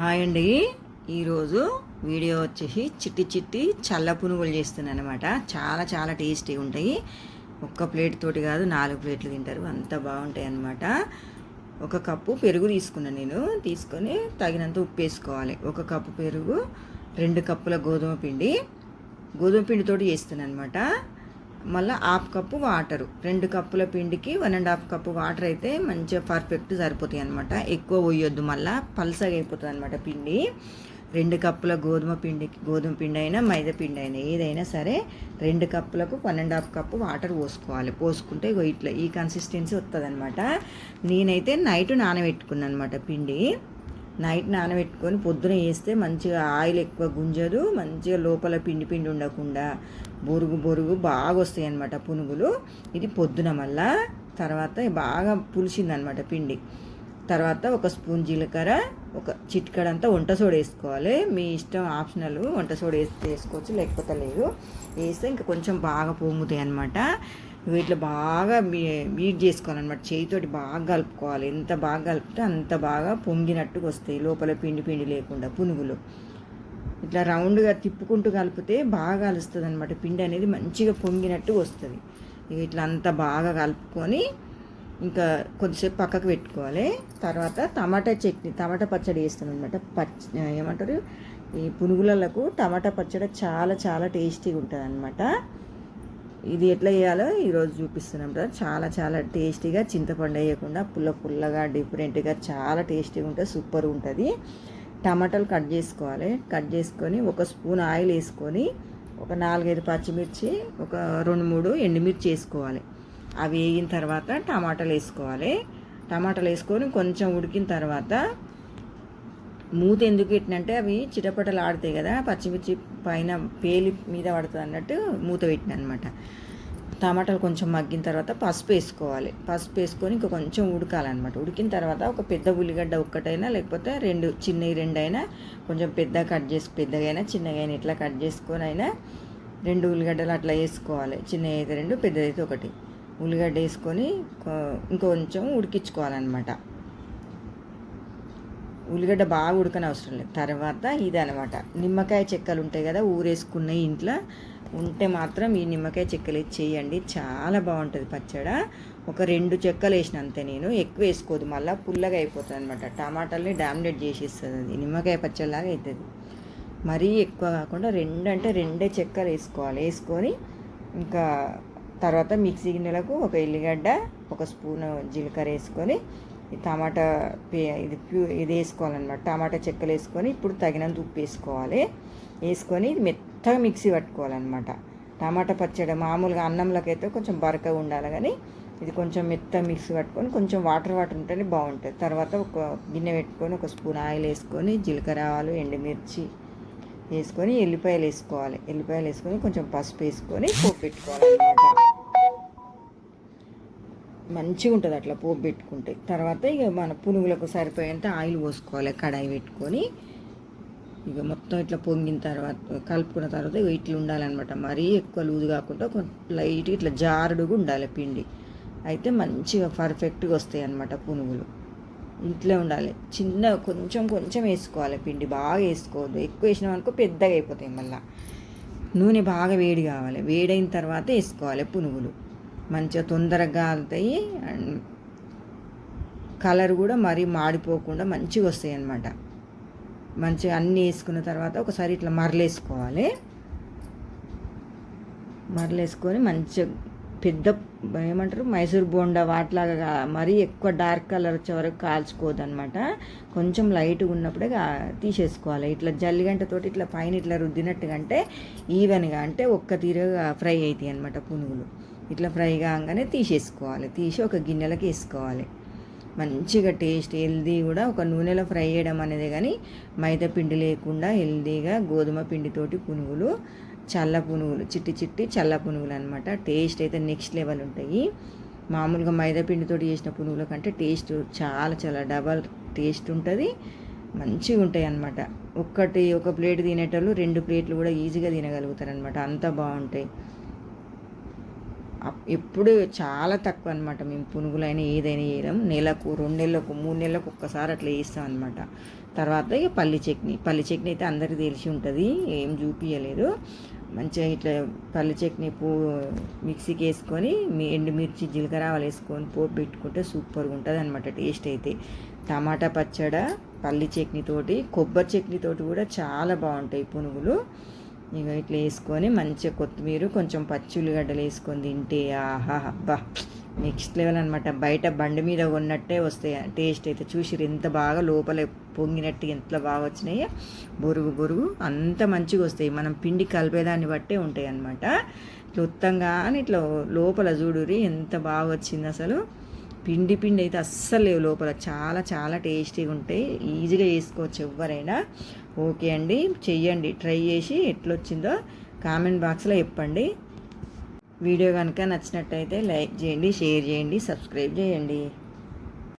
Hi అండి. ఈరోజు video వచ్చేసి చిట్టి చిట్టి చల్ల పునుగులు చేస్తున్నాను అనమాట. చాలా చాలా టేస్టీ ఉంటాయి. ఒక్క ప్లేట్ తోటి కాదు 4 ప్లేట్లు తింటారు, అంత బాగుంటాయి అన్నమాట. ఒక కప్పు పెరుగు తీసుకున్నాను నేను. తీసుకొని తగినంత ఉప్పు వేసుకోవాలి. 1 కప్పు పెరుగు, 2 కప్పుల గోధుమ పిండితోటి చేస్తున్నాను అనమాట. మళ్ళీ 1/2 కప్పు వాటరు, 2 కప్పుల పిండికి 1.5 కప్పు వాటర్ అయితే మంచిగా పర్ఫెక్ట్ సరిపోతాయి అనమాట. ఎక్కువ పోయొద్దు, మళ్ళీ పలసగా అయిపోతుంది అనమాట పిండి. 2 కప్పుల గోధుమ పిండి అయినా మైదా పిండి అయినా ఏదైనా సరే 2 కప్పులకు 1.5 కప్పు వాటర్ పోసుకోవాలి. పోసుకుంటే ఇట్లా ఈ కన్సిస్టెన్సీ వస్తుంది అనమాట. నేనైతే నైట్ నానబెట్టుకున్నాను అనమాట పిండి. నైట్ నానబెట్టుకొని పొద్దున వేస్తే మంచిగా ఆయిల్ ఎక్కువ గుంజదు, మంచిగా లోపల పిండి ఉండకుండా బొరుగు బాగా వస్తాయి అన్నమాట పునుగులు. ఇది పొద్దున మళ్ళా తర్వాత బాగా పులిసిందనమాట పిండి. తర్వాత 1 స్పూన్ జీలకర్ర, 1 చిటికెడంతా వంట సోడా వేసుకోవాలి. మీ ఇష్టం, ఆప్షనల్. వంట సోడా వేసుకోవచ్చు, లేకపోతే లేదు. వేస్తే ఇంకా కొంచెం బాగా పొంగుతాయి అన్నమాట. ఇట్లా బాగా బీట్ చేసుకోవాలన్నమాట. చేయితోటి బాగా కలుపుకోవాలి. ఎంత బాగా కలిపితే అంత బాగా పొంగినట్టుగా వస్తాయి, లోపల పిండి లేకుండా పునుగులు. ఇట్లా రౌండ్గా తిప్పుకుంటూ కలిపితే బాగా కలుస్తుంది అనమాట. పిండి అనేది మంచిగా పొంగినట్టుగా వస్తుంది. ఇట్లా అంతా బాగా కలుపుకొని ఇంకా కొద్దిసేపు పక్కకు పెట్టుకోవాలి. తర్వాత టమాటా పచ్చడి వేస్తాను అనమాట. ఏమంటారు, ఈ పునుగులకు టమాటా పచ్చడి చాలా చాలా టేస్టీగా ఉంటుంది అనమాట. ఇది ఎట్లా చేయాలో ఈరోజు చూపిస్తున్నాం కదా. చాలా చాలా టేస్టీగా, చింతపండు వేయకుండా పుల్లగా డిఫరెంట్గా చాలా టేస్టీగా ఉంటుంది, సూపర్ ఉంటుంది. టమాటాలు కట్ చేసుకోవాలి. కట్ చేసుకొని 1 స్పూన్ ఆయిల్ వేసుకొని ఒక 4-5 పచ్చిమిర్చి, ఒక 2-3 ఎండుమిర్చి వేసుకోవాలి. అవి వేగిన తర్వాత టమాటాలు వేసుకోవాలి. టమాటాలు వేసుకొని కొంచెం ఉడికిన తర్వాత మూత ఎందుకు పెట్టినంటే అవి చిటపటలు ఆడుతాయి కదా, పచ్చిమిర్చి పైన పేలి మీద పడుతుంది అన్నట్టు మూత పెట్టిన అనమాట. టమాటాలు కొంచెం మగ్గిన తర్వాత పసుపు వేసుకోవాలి. పసుపు వేసుకొని ఇంకా కొంచెం ఉడకాలన్నమాట. ఉడికిన తర్వాత ఒక పెద్ద ఉల్లిగడ్డ ఒక్కటైనా, లేకపోతే 2 చిన్నవి 2 అయినా, కొంచెం పెద్దగా అయినా చిన్నగా అయినా ఇట్లా కట్ చేసుకొని అయినా 2 ఉల్లిగడ్డలు అట్లా వేసుకోవాలి. చిన్నవి అయితే 2, పెద్దది అయితే 1 ఉల్లిగడ్డ వేసుకొని ఇంకొంచెం ఉడికించుకోవాలన్నమాట. ఉల్లిగడ్డ బాగా ఉడకని అవసరం లేదు. తర్వాత ఇది అనమాట, నిమ్మకాయ చెక్కలు ఉంటాయి కదా, ఊరేసుకున్నాయి ఇంట్లో ఉంటే మాత్రం ఈ నిమ్మకాయ చెక్కలు చేయండి, చాలా బాగుంటుంది పచ్చడి. ఒక 2 చెక్కలు వేసిన అంతే నేను, ఎక్కువ వేసుకోదు, మళ్ళీ పుల్లగా అయిపోతుంది అనమాట. టమాటాలని డామినేట్ చేసేస్తుంది, అది నిమ్మకాయ పచ్చడిలాగా అవుతుంది. మరీ ఎక్కువ కాకుండా 2 అంటే 2 చెక్కలు వేసుకోవాలి. వేసుకొని ఇంకా తర్వాత మిక్సీ గిన్నెలకు 1 ఎల్లిగడ్డ, 1 స్పూను జీలకర్ర వేసుకొని ఈ టమాటా ఇది వేసుకోవాలన్నమాట. టమాటా చెక్కలు వేసుకొని ఇప్పుడు తగినంత ఉప్పు వేసుకోవాలి. వేసుకొని ఇది మెత్తగా మిక్సీ పట్టుకోవాలన్నమాట. టమాటా పచ్చడి మామూలుగా అన్నంలోకి అయితే కొంచెం బరకగా ఉండాలి, కానీ ఇది కొంచెం మెత్తగా మిక్సీ పట్టుకొని కొంచెం వాటర్ ఉంటేనే బాగుంటుంది. తర్వాత ఒక గిన్నె పెట్టుకొని 1 స్పూన్ ఆయిల్ వేసుకొని జీలకర్ర, ఆవాలు, ఎండుమిర్చి వేసుకొని ఎల్లిపాయలు వేసుకొని కొంచెం పసుపు వేసుకొని పోపు పెట్టుకోవాలన్నమాట. మంచిగా ఉంటుంది అట్లా పోపు పెట్టుకుంటే. తర్వాత ఇక మన పునుగులకు సరిపోయేంత ఆయిల్ పోసుకోవాలి. కడాయి పెట్టుకొని ఇక మొత్తం ఇట్లా పొంగిన తర్వాత కలుపుకున్న తర్వాత ఇట్లా ఉండాలన్నమాట. మరీ ఎక్కువ లూజ్ కాకుండా లైట్ ఇట్లా జారుడుగా ఉండాలి పిండి. అయితే మంచిగా పర్ఫెక్ట్గా వస్తాయి అన్నమాట పునుగులు. ఇంట్లో ఉండాలి. కొంచెం వేసుకోవాలి పిండి, బాగా వేసుకోవద్దు. ఎక్కువ వేసినాం అనుకో పెద్దగా అయిపోతాయి. మళ్ళీ నూనె బాగా వేడి కావాలి. వేడైన తర్వాత వేసుకోవాలి పునుగులు. మంచిగా తొందరగా కాలుతాయి. అండ్ కలర్ కూడా మరీ మాడిపోకుండా మంచిగా వస్తాయి అన్నమాట. మంచిగా అన్నీ వేసుకున్న తర్వాత ఒకసారి ఇట్లా మరలేసుకొని మంచిగా పెద్ద ఏమంటారు మైసూర్ బోండా వాటిలాగా మరీ ఎక్కువ డార్క్ కలర్ వచ్చే వరకు కాల్చుకోవద్దు అనమాట. కొంచెం లైట్గా ఉన్నప్పుడే తీసేసుకోవాలి. ఇట్లా జల్లిగంటతోటి ఇట్లా పైన ఇట్లా రుద్దినట్టుగా అంటే ఈవెన్గా, అంటే ఒక్క తీరుగా ఫ్రై అవుతాయి అనమాట పునుగులు. ఇట్లా ఫ్రై కాగానే తీసి ఒక గిన్నెలకి వేసుకోవాలి. మంచిగా టేస్ట్, హెల్దీ కూడా. ఒక నూనెలో ఫ్రై చేయడం అనేది, కానీ మైదా పిండి లేకుండా హెల్దీగా గోధుమ పిండితోటి పునుగులు, చిట్టి చల్ల పునుగులు అనమాట. టేస్ట్ అయితే నెక్స్ట్ లెవెల్ ఉంటాయి. మామూలుగా మైదా పిండితోటి చేసిన పునుగుల కంటే టేస్ట్ చాలా చాలా డబల్ టేస్ట్ ఉంటుంది. మంచిగా ఉంటాయి అన్నమాట. ఒక ప్లేట్ తినేటోళ్ళు 2 ప్లేట్లు కూడా ఈజీగా తినగలుగుతారు అనమాట, అంత బాగుంటాయి. ఎప్పుడు చాలా తక్కువ అనమాట. మేము పునుగులైనా ఏదైనా చేయడం నెలకు 2 నెలలకు 3 నెలలకు ఒక్కసారి అట్లా చేస్తాం అనమాట. తర్వాత ఇక పల్లి చట్నీ అయితే అందరికీ తెలిసి ఉంటుంది, ఏం చూపించలేదు. మంచిగా ఇట్లా పల్లి చట్నీ మిక్సీకి వేసుకొని ఎండుమిర్చి జీలకర్ర ఆవాలు వేసుకొని పోపు పెట్టుకుంటే సూపర్గా ఉంటుంది అనమాట టేస్ట్ అయితే. టమాటా పచ్చడి, పల్లి చట్నీతోటి, కొబ్బరి చట్నీతోటి కూడా చాలా బాగుంటాయి పునుగులు. ఇక ఇట్లా వేసుకొని మంచిగా కొత్తిమీర కొంచెం పచ్చి ఉల్లిగడ్డలు వేసుకొని తింటే ఆహా అబ్బా నెక్స్ట్ లెవెల్ అనమాట. బయట బండి మీద ఉన్నట్టే వస్తాయి టేస్ట్ అయితే. చూసిరు ఎంత బాగా లోపల పొంగినట్టు ఎంత బాగా వచ్చినాయి, బొరుగు అంత మంచిగా వస్తాయి. మనం పిండి కలిపేదాన్ని బట్టే ఉంటాయి అన్నమాట. ఇట్లా ఉత్తంగా అని ఇట్లా లోపల చూడురి ఎంత బాగా వచ్చింది అసలు. పిండి అయితే అస్సలు లేవు లోపల, చాలా చాలా టేస్టీగా ఉంటాయి. ఈజీగా చేసుకోవచ్చు ఎవరైనా. ఓకే అండి, చెయ్యండి, ట్రై చేసి ఎట్లొచ్చిందో కామెంట్ బాక్స్లో చెప్పండి. వీడియో కనుక నచ్చినట్టయితే లైక్ చేయండి, షేర్ చేయండి, సబ్స్క్రైబ్ చేయండి.